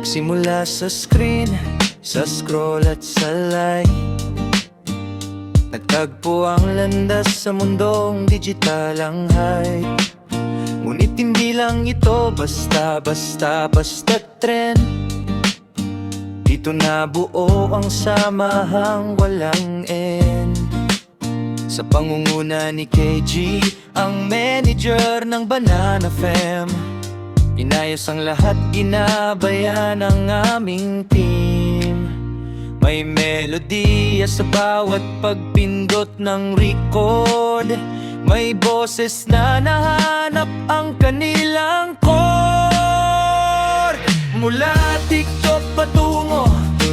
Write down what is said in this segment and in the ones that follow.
Nagsimula sa screen, sa scroll at sa like. Nagtagpo ang landas sa mundong digital ang hype. Ngunit hindi lang ito basta trend. Dito nabuo ang samahang walang end. Sa pangunguna ni KG, ang manager ng Banana Fam, inayos ang lahat, ginabayan ang aming team. May melodiya sa bawat pagpindot ng record. May boses na nahanap ang kanilang core. Mula TikTok patungo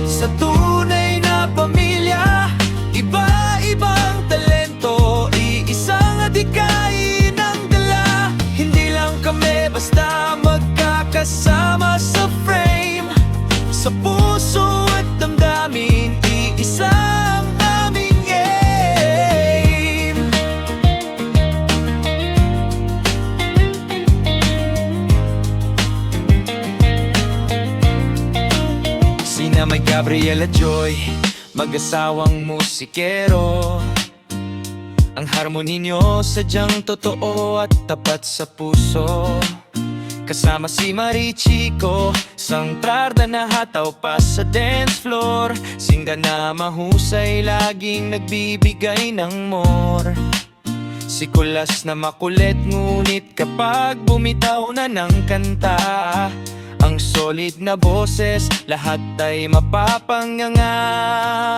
sa tunay na pamilya, iba-ibang talento, iisang adikain ang dala. Hindi lang kami basta magkakasama sa frame. Sa puso at damdamin, iisang aming aim. Sina may Gabriela Joy, mag-asawang musikero. Ang harmony nyo sadyang totoo at tapat sa puso. Kasama si Marie Chico, sang tarda na hataw pa sa dance floor. Sinda na mahusay, laging nagbibigay ng more. Si Kulas na makulit, ngunit kapag bumitaw na ng kanta, ang solid na boses, lahat ay mapapanganga.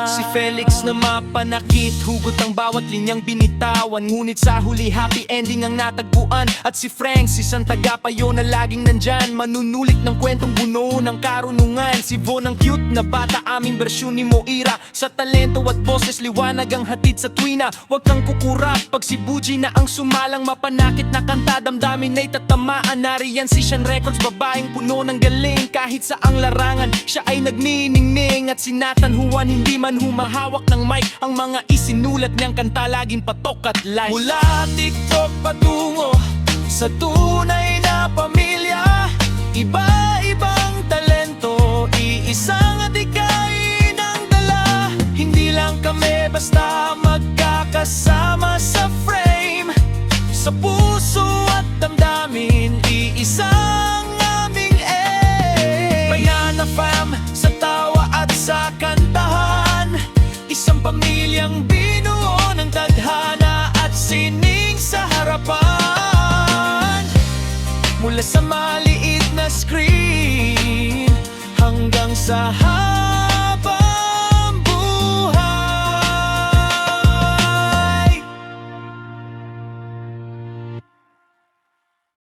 Si Felix na mapanakit, hugot ang bawat linyang binitawan, ngunit sa huli happy ending ang natagpuan. At si Francis ang tagapayo na laging nandyan, manunulit ng kwentong buno ng karunungan. Si Von ang cute na bata, aming bersyon ni Moira. Sa talento at boses, liwanag ang hatid sa tuwina. Huwag kang kukurap pag si Buji na ang sumalang, mapanakit na kanta, damdamin ay tatamaan. Nariyan si Sean Records, babaeng puno ng galing. Kahit sa ang larangan, siya ay nagniningning. At si Nathan Juan, hindi man humahawak ng mic, ang mga isinulat niyang kanta laging patok at live. Mula TikTok patungo sa tunay na pamilya, iba-ibang talento, iisang adikain ang dala. Hindi lang kami basta magkakasama sa frame. Sa puso at damdamin, iisang aming aim. Banana Fam, sa tawa at sa kantahan, isang pamilyang binuo ng tadhana at sining sa harapan. Mula sa maliit na screen hanggang sa